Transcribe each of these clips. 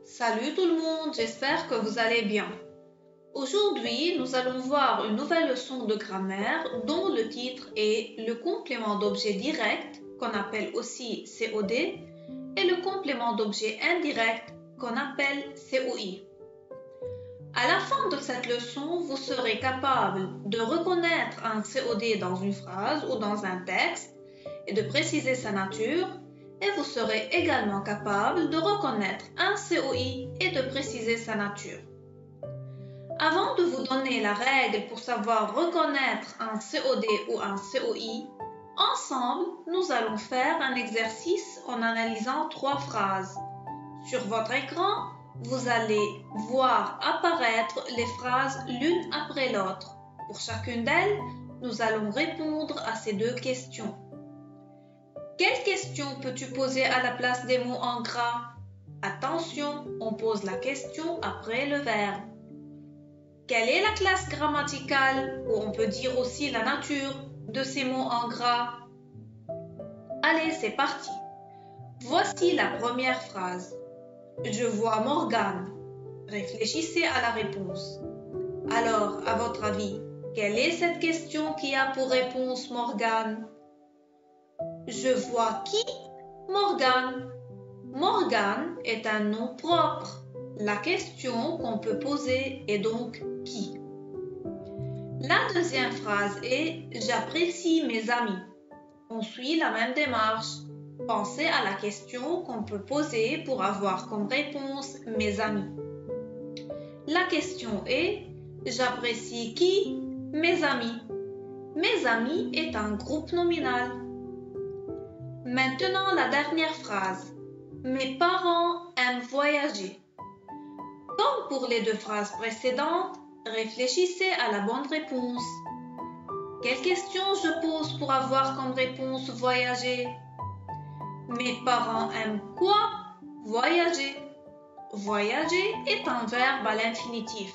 Salut tout le monde, j'espère que vous allez bien. Aujourd'hui, nous allons voir une nouvelle leçon de grammaire dont le titre est le complément d'objet direct, qu'on appelle aussi COD, et le complément d'objet indirect, qu'on appelle COI. À la fin de cette leçon, vous serez capable de reconnaître un COD dans une phrase ou dans un texte et de préciser sa nature, et vous serez également capable de reconnaître un COI et de préciser sa nature. Avant de vous donner la règle pour savoir reconnaître un COD ou un COI, ensemble, nous allons faire un exercice en analysant 3 phrases. Sur votre écran, vous allez voir apparaître les phrases l'une après l'autre. Pour chacune d'elles, nous allons répondre à ces 2 questions. Quelle question peux-tu poser à la place des mots en gras? Attention, on pose la question après le verbe. Quelle est la classe grammaticale, ou on peut dire aussi la nature, de ces mots en gras? Allez, c'est parti. Voici la première phrase. Je vois Morgane. Réfléchissez à la réponse. Alors, à votre avis, quelle est cette question qui a pour réponse Morgane? Je vois qui? Morgane. Morgane est un nom propre. La question qu'on peut poser est donc qui? La deuxième phrase est j'apprécie mes amis. On suit la même démarche. Pensez à la question qu'on peut poser pour avoir comme réponse mes amis. La question est j'apprécie qui? Mes amis. Mes amis est un groupe nominal. Maintenant, la dernière phrase. Mes parents aiment voyager. Comme pour les 2 phrases précédentes, réfléchissez à la bonne réponse. Quelle question je pose pour avoir comme réponse voyager? Mes parents aiment quoi? Voyager. Voyager est un verbe à l'infinitif.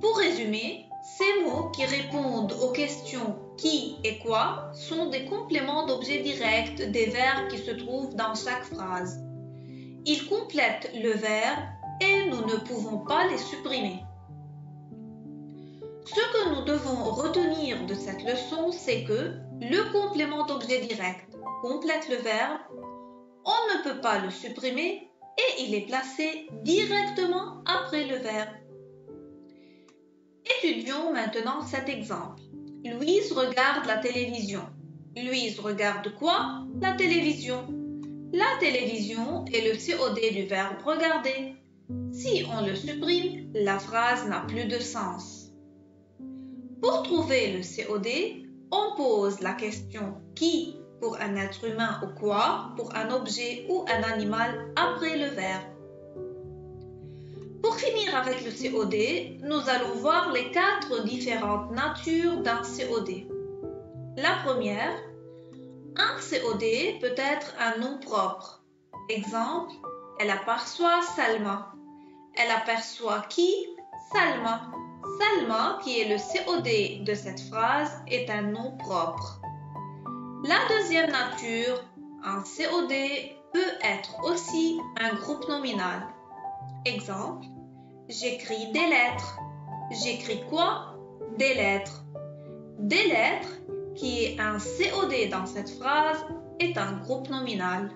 Pour résumer, ces mots qui répondent aux questions qui et quoi sont des compléments d'objet direct des verbes qui se trouvent dans chaque phrase. Ils complètent le verbe et nous ne pouvons pas les supprimer. Ce que nous devons retenir de cette leçon, c'est que le complément d'objet direct complète le verbe, on ne peut pas le supprimer et il est placé directement après le verbe. Étudions maintenant cet exemple. Louise regarde la télévision. Louise regarde quoi? La télévision. La télévision est le COD du verbe regarder. Si on le supprime, la phrase n'a plus de sens. Pour trouver le COD, on pose la question qui pour un être humain ou quoi pour un objet ou un animal après le verbe. Pour finir avec le COD, nous allons voir les 4 différentes natures d'un COD. La première, un COD peut être un nom propre. Exemple, elle aperçoit Salma. Elle aperçoit qui? Salma. Salma, qui est le COD de cette phrase, est un nom propre. La deuxième nature, un COD peut être aussi un groupe nominal. Exemple, j'écris des lettres. J'écris quoi? Des lettres. Des lettres, qui est un COD dans cette phrase, est un groupe nominal.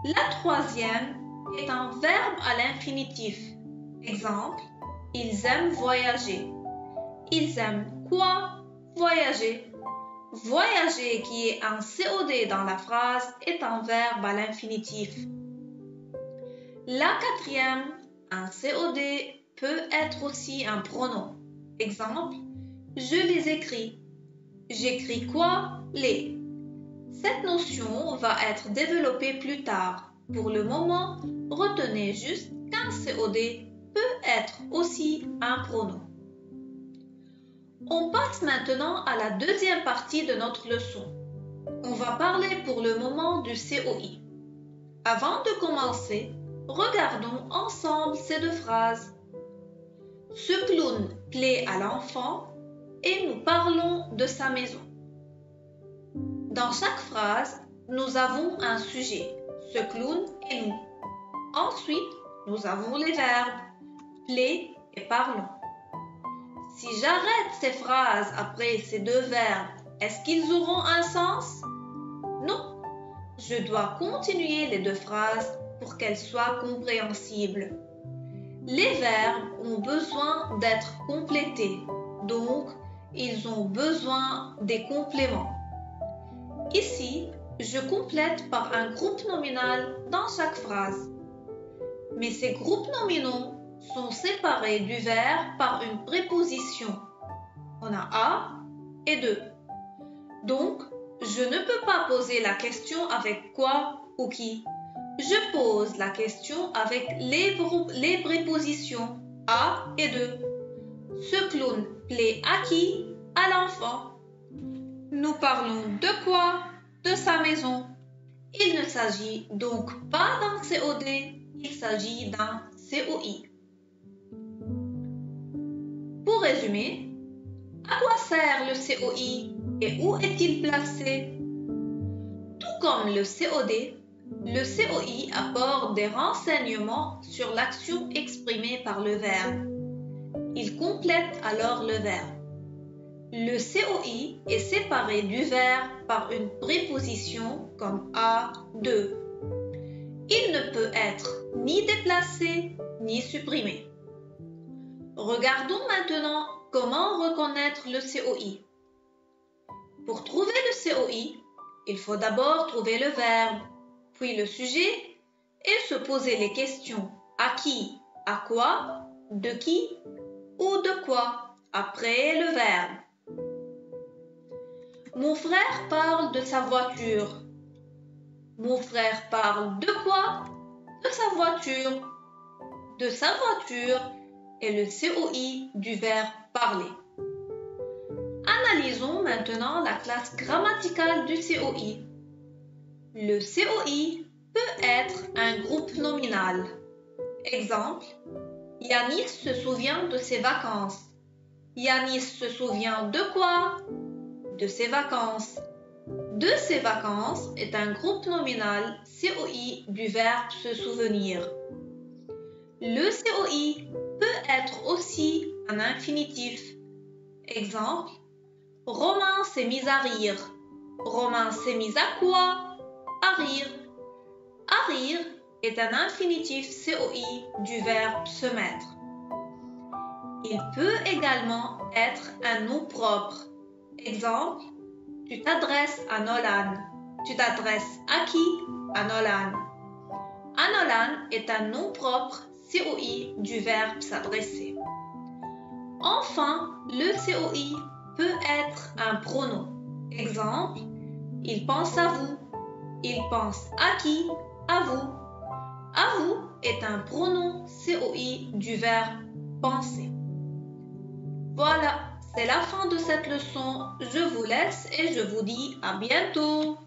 La troisième est un verbe à l'infinitif. Exemple, ils aiment voyager. Ils aiment quoi? Voyager. Voyager, qui est un COD dans la phrase, est un verbe à l'infinitif. La quatrième, un COD peut être aussi un pronom. Exemple, je les écris. J'écris quoi? Les. Cette notion va être développée plus tard. Pour le moment, retenez juste qu'un COD peut être aussi un pronom. On passe maintenant à la deuxième partie de notre leçon. On va parler pour le moment du COI. Avant de commencer, regardons ensemble ces 2 phrases. Ce clown plaît à l'enfant et nous parlons de sa maison. Dans chaque phrase, nous avons un sujet, ce clown et nous. Ensuite, nous avons les verbes plais et parlons. Si j'arrête ces phrases après ces deux verbes, est-ce qu'ils auront un sens? Non, je dois continuer les deux phrases pour qu'elles soient compréhensibles. Les verbes ont besoin d'être complétés, donc ils ont besoin des compléments. Ici, je complète par un groupe nominal dans chaque phrase. Mais ces groupes nominaux sont séparés du verbe par une préposition. On a à et de. Donc, je ne peux pas poser la question avec quoi ou qui. Je pose la question avec les prépositions à et de. Ce clown plaît à qui? À l'enfant. Nous parlons de quoi? De sa maison. Il ne s'agit donc pas d'un COD, il s'agit d'un COI. Pour résumer, à quoi sert le COI et où est-il placé? Tout comme le COD, le COI apporte des renseignements sur l'action exprimée par le verbe. Il complète alors le verbe. Le COI est séparé du verbe par une préposition comme à, de. Il ne peut être ni déplacé ni supprimé. Regardons maintenant comment reconnaître le COI. Pour trouver le COI, il faut d'abord trouver le verbe, puis le sujet et se poser les questions à qui, à quoi, de qui ou de quoi après le verbe. Mon frère parle de sa voiture. Mon frère parle de quoi? De sa voiture. De sa voiture est le COI du verbe parler. Analysons maintenant la classe grammaticale du COI. Le COI peut être un groupe nominal. Exemple, Yanis se souvient de ses vacances. Yanis se souvient de quoi? De ses vacances. De ses vacances est un groupe nominal COI du verbe se souvenir. Le COI peut être aussi un infinitif. Exemple, Romain s'est mis à rire. Romain s'est mis à quoi? À rire. À rire est un infinitif COI du verbe se mettre. Il peut également être un nom propre. Exemple, tu t'adresses à Nolan. Tu t'adresses à qui? À Nolan. À Nolan est un nom propre COI du verbe s'adresser. Enfin, le COI peut être un pronom. Exemple, il pense à vous. Il pense à qui? À vous. À vous est un pronom COI du verbe penser. Voilà, c'est la fin de cette leçon. Je vous laisse et je vous dis à bientôt.